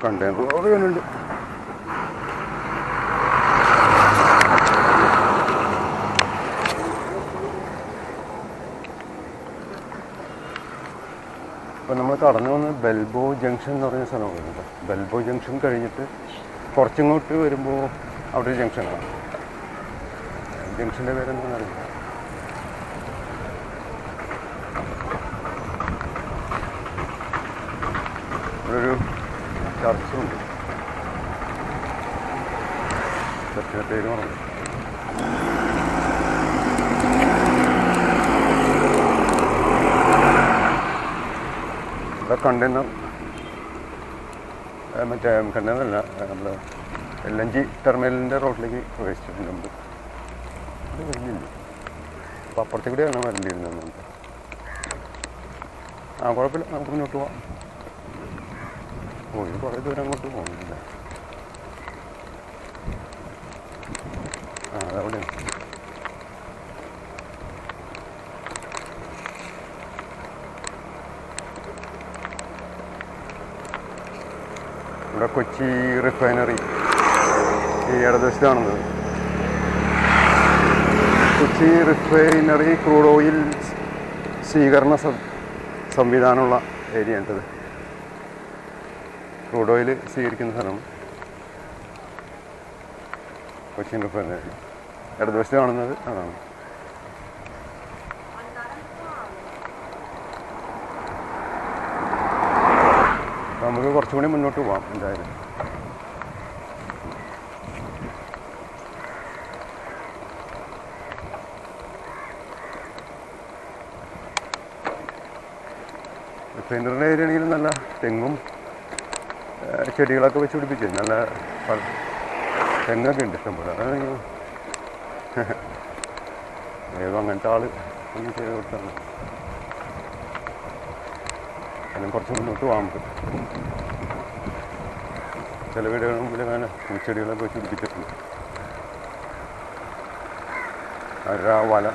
Container lorry വരുന്നുണ്ട്. അപ്പോൾ നമ്മൾ കടന്നു വന്ന് ബെൽബോ ജംഗ്ഷൻ എന്ന് പറഞ്ഞ സ്ഥലം വരുന്നുണ്ട്. ബെൽബോ ജംഗ്ഷൻ കഴിഞ്ഞിട്ട് കുറച്ചിങ്ങോട്ട് വരുമ്പോൾ അവിടെ ഒരു ജംഗ്ഷൻ കാണാം. ജംഗ്ഷൻ്റെ പേരെന്താണെന്ന് അറിയില്ല. ഇവിടെ ഒരു ചർച്ചുണ്ട്. ചർച്ചിൻ്റെ പേര് പറഞ്ഞു. ഇവിടെ കണ്ടെയ്നർ മറ്റേ കണ്ടെയ്നറല്ല, നമ്മൾ LNG ടെർമിനലിൻ്റെ റോഡിലേക്ക് പ്രവേശിച്ചിട്ടുണ്ട്. അത് കഴിഞ്ഞില്ല. അപ്പോൾ അപ്പുറത്തേക്ക് കൂടെയാണ് വരേണ്ടിയിരുന്നത്. കുഴപ്പമില്ല, നമുക്ക് മുന്നോട്ട് പോവാം. ഇത് കുറേ ദൂരം അങ്ങോട്ട് പോകുന്നില്ല. അതവിടെയാണ്. ഇവിടെ കൊച്ചി റിഫൈനറി ഈ ഇടതുവശത്ത് കാണുന്നത്. കൊച്ചി റിഫൈനറി ക്രൂഡ് ഓയിൽ സ്വീകരണ സംവിധാനമുള്ള ഏരിയ ഉണ്ടത്. ക്രൂഡ് ഓയിൽ സ്വീകരിക്കുന്ന സ്ഥലം കൊച്ചി റിഫൈനറി. ഇടതുവശത്ത് കാണുന്നത് അതാണ്. നമുക്ക് കുറച്ചും കൂടി മുന്നോട്ട് പോകാം എന്തായാലും. റിഫൈനറിൻ്റെ ഏരിയ ആണെങ്കിലും നല്ല തെങ്ങും ചെടികളൊക്കെ വെച്ച് പിടിപ്പിച്ചു. നല്ല തെങ്ങൊക്കെ ഉണ്ട് ഇഷ്ടംപോലെ. അതാണെങ്കിൽ ഏതോ അങ്ങനത്തെ ആൾ ഒന്നും ചെയ്ത് കൊടുത്താണ്. അതിനും കുറച്ച് മുന്നോട്ട് പോകാൻ പറ്റും. ചില വീടുകളുടെ മുമ്പിൽ അങ്ങനെ പൂച്ചെടികളൊക്കെ വെച്ച് പിടിപ്പിച്ചിട്ടുണ്ട്. അവരുടെ വല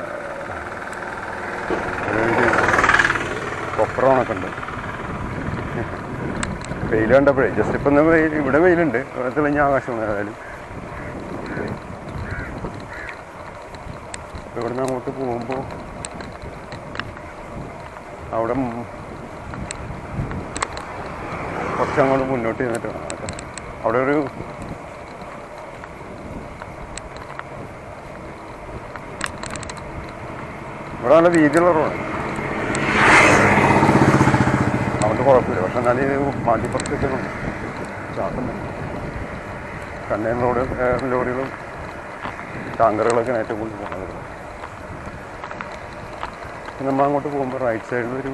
കൊപ്രമൊക്കെ ഉണ്ട്. വെയിൽ കണ്ടപ്പോഴേ ജസ്റ്റ് ഇപ്പം ഇവിടെ വെയിലുണ്ട്. തെളിഞ്ഞ ആകാശമാണ്. ഏതായാലും ഇവിടുന്ന് അങ്ങോട്ട് പോകുമ്പോൾ അവിടെ കുറച്ചങ്ങോട്ട് മുന്നോട്ട് ചെന്നിട്ട് കാണാം. അവിടെ ഒരു ഇവിടെ നല്ല വീതിയുള്ള റോഡാണ്. അതുകൊണ്ട് കുഴപ്പമില്ല. പക്ഷെ എന്നാലും ഇത് മാറ്റിപ്പുറത്തേക്ക് ചാട്ടുന്നു. കണ്ടെയ്നർ ലോറികളും ടാങ്കറുകളൊക്കെ ഏറ്റവും കൂടുതൽ പോകുന്നത്. നമ്മൾ അങ്ങോട്ട് പോകുമ്പോൾ റൈറ്റ് സൈഡിലൊരു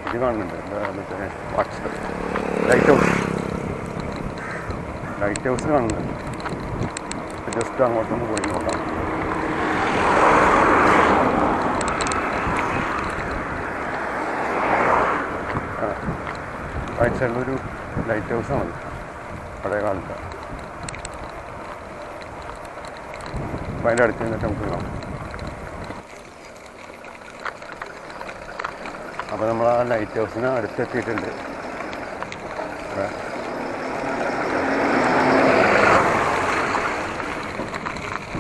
ഇത് കാണുന്നുണ്ട്. എന്താ മറ്റേ വാച്ച് ലൈറ്റ് ഹൗസ് കാണുന്നുണ്ട്. ജസ്റ്റ് അങ്ങോട്ടൊന്ന് പോയി നോക്കാം. റൈറ്റ് സൈഡിലൊരു ലൈറ്റ് ഹൗസാണ് പഴയ കാലത്ത്. അപ്പോൾ അതിൻ്റെ അടുത്ത് നിന്നിട്ട് നമുക്ക് കാണാം. അപ്പോൾ നമ്മൾ ആ ലൈറ്റ് ഹൗസിന് അടുത്തെത്തിയിട്ടുണ്ട്.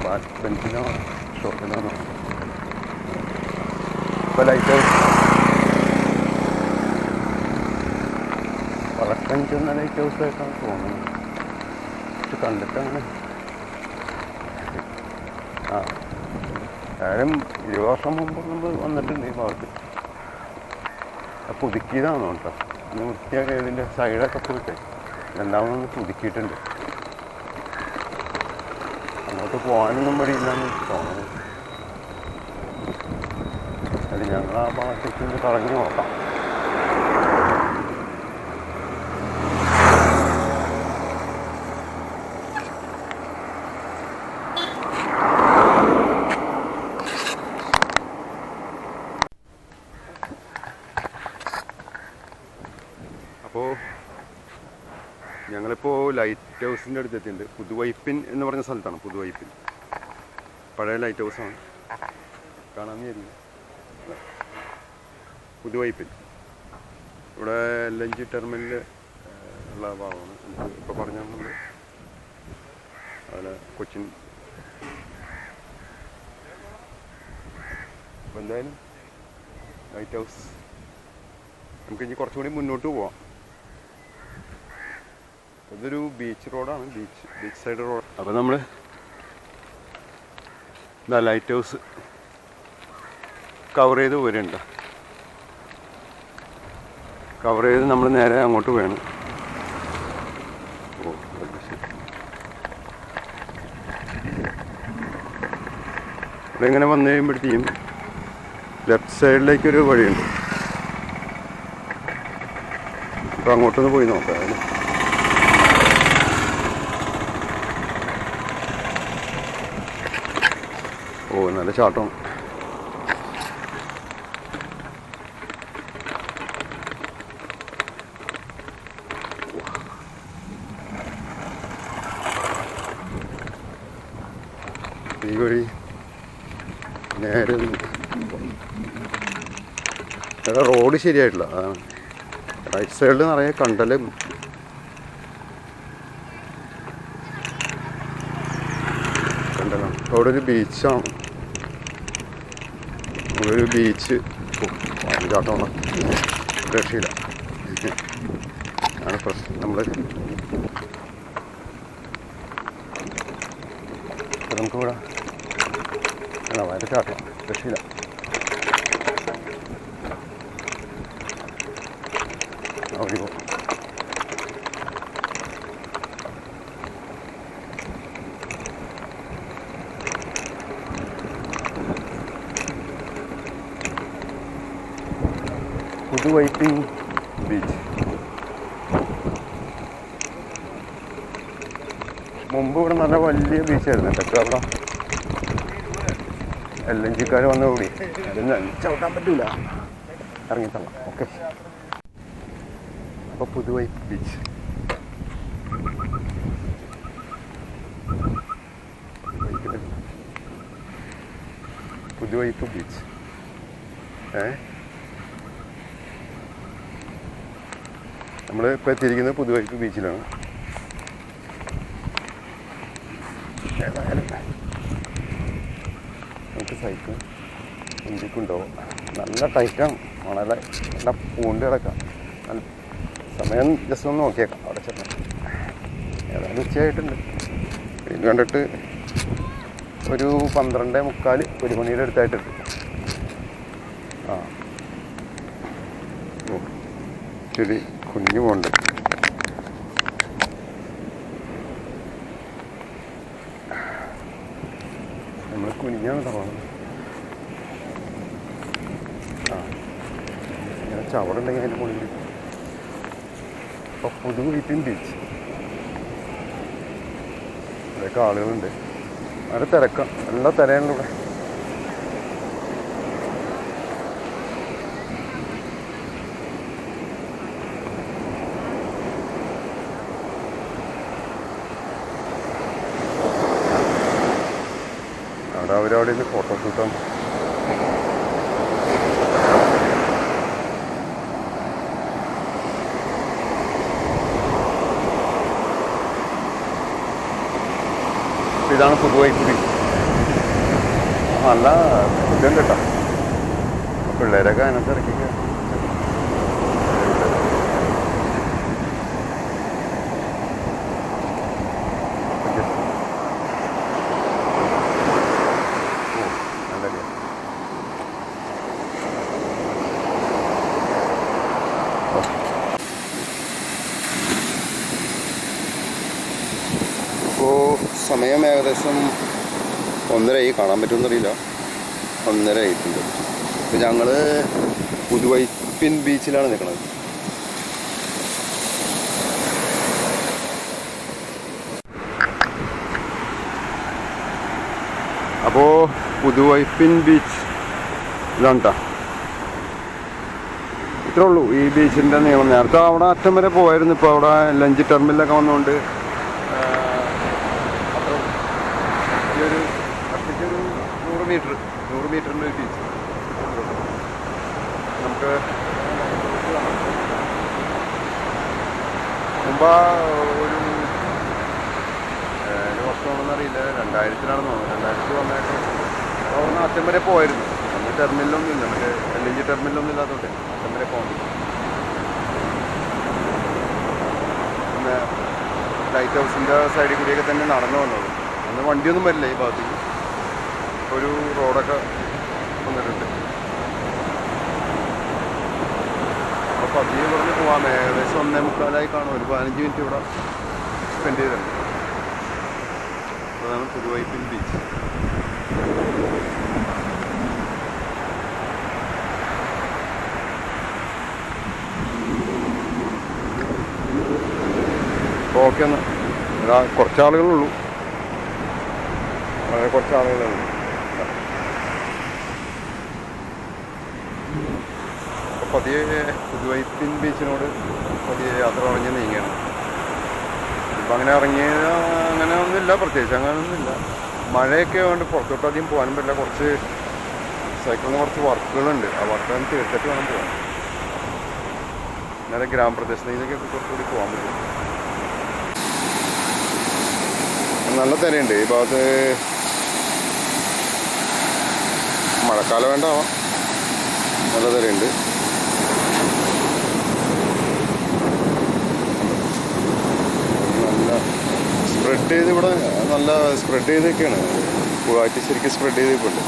ബാക്ക് ബെഞ്ചിനോ ഷോപ്പിനോ ഇപ്പോൾ ലൈറ്റ് ഹൗസ് വളക്കഞ്ചെന്ന ലൈറ്റ് ഹൗസായിട്ടാണ് തോന്നുന്നത്. ഇത് കണ്ടിട്ട് അങ്ങനെ ഏതായാലും 20 വർഷം മുമ്പ് നമ്മൾ വന്നിട്ടുണ്ട് ഈ ഭാഗത്ത്. പുതുക്കിയതാണ് കേട്ടോ. ഒന്ന് വൃത്തിയാക്കി ഇതിൻ്റെ സൈഡൊക്കെ പോയിട്ട് രണ്ടാമതൊന്ന് പുതുക്കിയിട്ടുണ്ട്. അങ്ങോട്ട് പോകാനൊന്നും വഴിയില്ലാന്ന് തോന്നുന്നത്. അത് ഞങ്ങൾ ആ ഭാഗത്തേക്ക് ഒന്ന് കറങ്ങി നോക്കാം. അപ്പോൾ ഞങ്ങളിപ്പോൾ ലൈറ്റ് ഹൗസിൻ്റെ അടുത്ത് എത്തിയിട്ടുണ്ട്. പുതുവൈപ്പിൻ എന്ന് പറഞ്ഞ സ്ഥലത്താണ്. പുതുവൈപ്പിൻ പഴയ ലൈറ്റ് ഹൗസാണ്. കാണാൻ വിചാരിക്കും. പുതുവൈപ്പിൻ ഇവിടെ LNG ടെർമിനൽ ഉള്ള ഭാഗമാണ്. ഇപ്പോൾ പറഞ്ഞ നമ്മൾ അതുപോലെ കൊച്ചിൻ. അപ്പോൾ എന്തായാലും ലൈറ്റ് ഹൗസ് നമുക്ക് ഇനി കുറച്ചുകൂടി മുന്നോട്ട് പോവാം. ഇതൊരു ബീച്ച് റോഡാണ്, ബീച്ച് സൈഡ് റോഡ്. അപ്പോൾ നമ്മൾ ഇതാ ലൈറ്റ് ഹൗസ് കവർ ചെയ്ത് പോരുന്നുണ്ട്. കവർ ചെയ്ത് നമ്മൾ നേരെ അങ്ങോട്ട് വേണം. ഓ ഇവിടെ ഇങ്ങനെ വന്നു കഴിയുമ്പോഴത്തേക്കും ലെഫ്റ്റ് സൈഡിലേക്കൊരു വഴിയുണ്ട്. അപ്പോൾ അങ്ങോട്ടൊന്ന് പോയി നോക്കാം. അതിന് ഓ നല്ല ചാട്ടം. ഈ വഴി നേരെ റോഡ് ശരിയായിട്ടില്ല, അതാണ്. റൈറ്റ് സൈഡിൽ നിറയെ കണ്ടലും കണ്ടലാണ്. അവിടെ ഒരു ബീച്ചാണ്, ഒരു ബീച്ച്. ചാട്ടമാണ്, രക്ഷയില്ല. ആണ് പ്രശ്നം. നമുക്കിവിടെ ഭയങ്കര ചാട്ടം, രക്ഷയില്ല. അവിടെ പോകും. പുതുവൈപ്പിൻ ബീച്ച്. മുമ്പ് ഇവിടെ നല്ല വലിയ ബീച്ചായിരുന്നു. ഇതൊക്കെ അവിടെ LNG-ക്കാർ വന്നുകൂടി അതിന് ചവിട്ടാൻ പറ്റൂല, ഇറങ്ങിത്തള്ളാം. ഓക്കെ. അപ്പോൾ പുതുവൈപ്പ് ബീച്ച്. പുതുവൈപ്പ് ബീച്ച്. നമ്മൾ ഇപ്പോൾ എത്തിയിരിക്കുന്നത് പുതുവൈപ്പ് ബീച്ചിലാണ്. ഏതായാലും നമുക്ക് സൈക്കിൾ ഇന്ത്യക്കുണ്ടാവും. നല്ല ടൈറ്റാണ്, വളരെ നല്ല പൂണ്ട് കിടക്കാം. നല്ല സമയം ജസ്റ്റ് ഒന്ന് നോക്കിയേക്കാം അവിടെ ചെന്ന്. ഏതായാലും ഉച്ചയായിട്ടുണ്ട്. ഇത് കണ്ടിട്ട് ഒരു 12:45 1 മണിയുടെ അടുത്തായിട്ടുണ്ട്. ആ ഓ ശരി, കുഞ്ഞു പോണ്ട്. നമ്മൾ കുനിഞ്ഞാണ് തുടങ്ങുന്നത്. ആ ഇങ്ങനെ ചവടുണ്ടെങ്കിൽ അതിൻ്റെ മുകളിൽ. അപ്പോൾ പുതുവൈപ്പിൻ ബീച്ച്. ഇവിടെയൊക്കെ ആളുകളുണ്ട്, നല്ല തിരക്കാം, നല്ല തിരയാണല്ലോ ഇവിടെ. അവരവിടെ നിന്ന് ഫോട്ടോഷൂട്ടാണ്. ഇതാണ് പുതുവൈപ്പ് ബീച്ച്. നല്ല ഇതുണ്ട് കേട്ടോ. പിള്ളേരൊക്കെ അതിനകത്ത് ഇറക്കിക്കുക. സമയം ഏകദേശം 1:30 കാണാൻ പറ്റുമെന്നറിയില്ല. 1:30 ആയിട്ടുണ്ട്. ഇപ്പം ഞങ്ങൾ പുതുവൈപ്പിൻ ബീച്ചിലാണ് നിൽക്കുന്നത്. അപ്പോൾ പുതുവൈപ്പിൻ ബീച്ച് ഇതാണ് കേട്ടോ. ഇത്രേ ഉള്ളൂ ഈ ബീച്ചിൻ്റെ നിയമം. നേരത്തെ അവിടെ അറ്റം വരെ പോയായിരുന്നു. ഇപ്പോൾ അവിടെ ലഞ്ച് ടെർമിനലൊക്കെ വന്നുകൊണ്ട് ഒരു 100 മീറ്ററിൻ്റെ ബീച്ച്. നമുക്ക് മുമ്പ് ഒരു 7 വർഷമാണെന്ന് അറിയില്ല, 2000-ലാണെന്ന് തോന്നുന്നു. 2000 വന്നിട്ട് ഒന്ന് അറ്റം വരെ പോയിരുന്നു. അന്ന് ടെർമിനലൊന്നും ഇല്ല, മറ്റേ LNG ടെർമിനലൊന്നും ഇല്ലാത്തതുകൊണ്ട് അറ്റം വരെ പോകണം. പിന്നെ ലൈറ്റ് ഹൗസിൻ്റെ സൈഡിൽ കൂടിയൊക്കെ തന്നെ നടന്നു വന്നത്. അന്ന് വണ്ടിയൊന്നും വരില്ല ഈ ഭാഗത്തേക്ക്. ഒരു റോഡൊക്കെ വന്നിട്ടുണ്ട്. അപ്പോൾ പതിയെ പറഞ്ഞ് പോകാം. ഏകദേശം 1:45 കാണും. ഒരു 15 മിനിറ്റ് ഇവിടെ സ്പെൻഡ് ചെയ്തിട്ടുണ്ട്. അതാണ് പുതുവൈപ്പിൻ ബീച്ച്. ഓക്കെ എന്നാൽ ഇതാ കുറച്ച് ആളുകളുള്ളൂ, വളരെ കുറച്ച് ആളുകളുള്ളൂ. അപ്പോൾ പതിയെ പുതുവൈപ്പിൻ ബീച്ചിനോട് പതിയെ യാത്ര പറഞ്ഞ് നീങ്ങുകയാണ്. ഇപ്പം അങ്ങനെ അങ്ങനെ ഒന്നുമില്ല, പ്രത്യേകിച്ച് അങ്ങനെ ഒന്നുമില്ല. മഴയൊക്കെ കൊണ്ട് പുറത്തോട്ട് അധികം പോകാനും പറ്റില്ല. കുറച്ച് സൈക്കിളിന് കുറച്ച് വർക്കുകളുണ്ട്, ആ വർക്കുകൾ തീർത്തിട്ട് വേണം പോകാൻ. നേരെ ഗ്രാമപ്രദേശത്തേക്കൊക്കെ കുറച്ചുകൂടി പോകാൻ പറ്റും. നല്ല തിരയുണ്ട് ഈ ഭാഗത്ത്. മഴക്കാലം വേണ്ടാവാം, നല്ല തിരയുണ്ട്. നല്ല സ്പ്രെഡ് ചെയ്ത് ഇവിടെ നല്ല സ്പ്രെഡ് ചെയ്തൊക്കെയാണ്. പൂവാറ്റി ശരിക്കും സ്പ്രെഡ് ചെയ്തിട്ടുണ്ട്,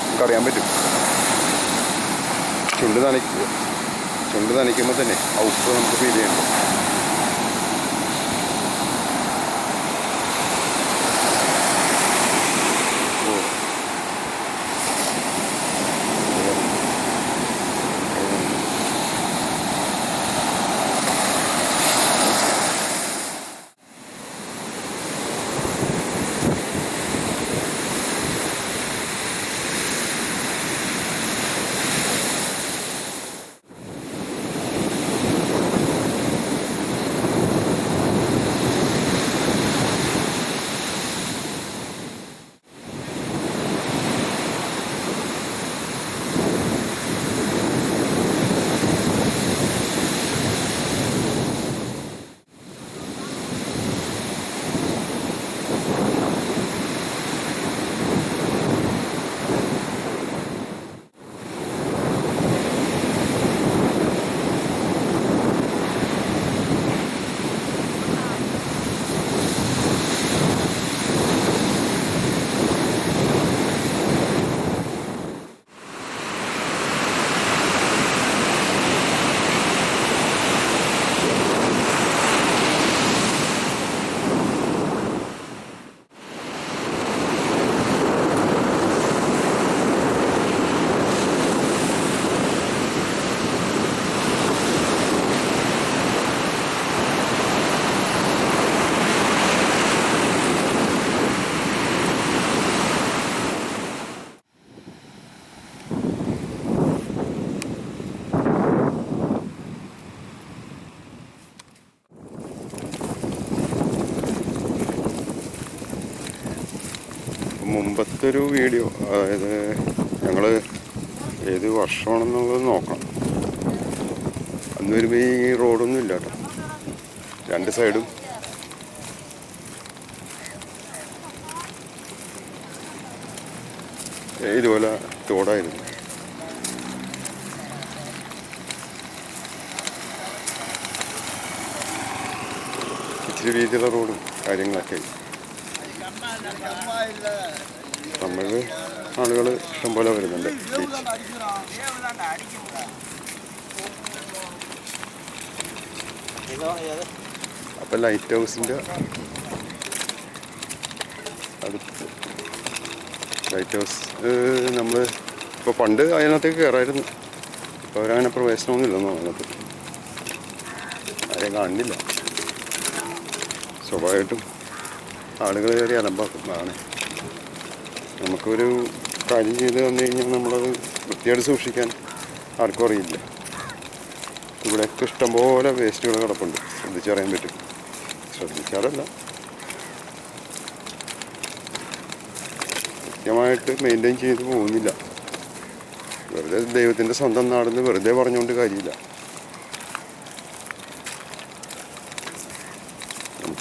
നമുക്കറിയാൻ പറ്റും. ചുണ്ട് നനയ്ക്കുമ്പോൾ തന്നെ ആ ഉപ്പ് നമുക്ക് ഫീൽ ചെയ്യുന്നുണ്ട്. മുമ്പത്തെ ഒരു വീഡിയോ, അതായത് ഞങ്ങൾ ഏത് വർഷമാണെന്നുള്ളത് നോക്കണം. അന്ന് വരുമ്പോൾ ഈ റോഡൊന്നും ഇല്ല കേട്ടോ, രണ്ട് സൈഡും ഇതുപോലെ തോടായിരുന്നു. ഇച്ചിരി വീതിയുള്ള റോഡും കാര്യങ്ങളൊക്കെ. തമിഴ് ആളുകൾ ഇഷ്ടംപോലെ വരുന്നുണ്ട്. അപ്പം ലൈറ്റ് ഹൗസിൻ്റെ അടുത്ത് ലൈറ്റ് ഹൗസ് നമ്മൾ ഇപ്പോൾ പണ്ട് അതിനകത്തേക്ക് കയറായിരുന്നു. ഇപ്പോൾ അവരങ്ങനെ പ്രവേശനമൊന്നുമില്ലെന്നോ അതിനകത്ത്, ആരെയും കാണുന്നില്ല. സ്വാഭാവികമായിട്ടും ആളുകൾ കയറി അലമ്പാക്കും. ആണ് നമുക്കൊരു കാര്യം ചെയ്ത് വന്നു കഴിഞ്ഞാൽ നമ്മളത് വൃത്തിയായിട്ട് സൂക്ഷിക്കാൻ ആർക്കും അറിയില്ല. ഇവിടെയൊക്കെ ഇഷ്ടംപോലെ വേസ്റ്റുകൾ കിടപ്പുണ്ട്, ശ്രദ്ധിച്ചറിയാൻ പറ്റും. ശ്രദ്ധിക്കാറല്ല, കൃത്യമായിട്ട് മെയിൻറ്റെയിൻ ചെയ്ത് പോകുന്നില്ല. വെറുതെ ദൈവത്തിൻ്റെ സ്വന്തം നാടെന്ന് വെറുതെ പറഞ്ഞുകൊണ്ട് കാര്യമില്ല.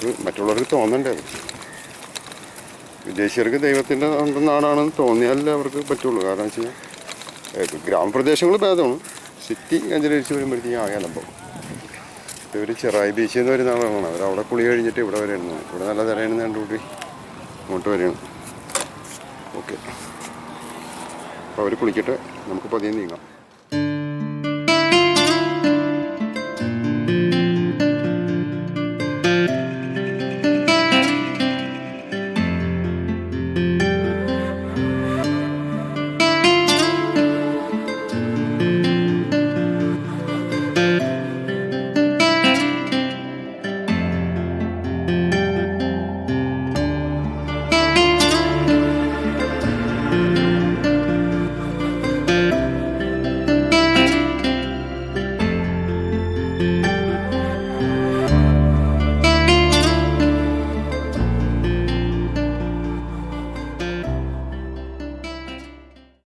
നമുക്ക് മറ്റുള്ളവർക്ക് തോന്നണ്ടേ അത്. വിദേശീയർക്ക് ദൈവത്തിൻ്റെ നാടാണെന്ന് തോന്നിയാലേ അവർക്ക് പറ്റുള്ളൂ. കാരണം വെച്ച് കഴിഞ്ഞാൽ ഗ്രാമപ്രദേശങ്ങൾ ഭേദമാണ്, സിറ്റി കേന്ദ്രീകരിച്ച് വരുമ്പോഴത്തേക്കും ആകെ അലമ്പം. ഇവർ ചെറായി ബീച്ചിൽ നിന്ന് വരുന്ന ആളാണ്. അവരവിടെ കുളി കഴിഞ്ഞിട്ട് ഇവിടെ വരെയാണ്. ഇവിടെ നല്ല തിരയെന്ന് കണ്ടുകൂട്ടി ഇങ്ങോട്ട് വരികയാണ്. ഓക്കെ, അപ്പോൾ അവർ കുളിക്കട്ടെ, നമുക്ക് പതിയെ നീങ്ങാം.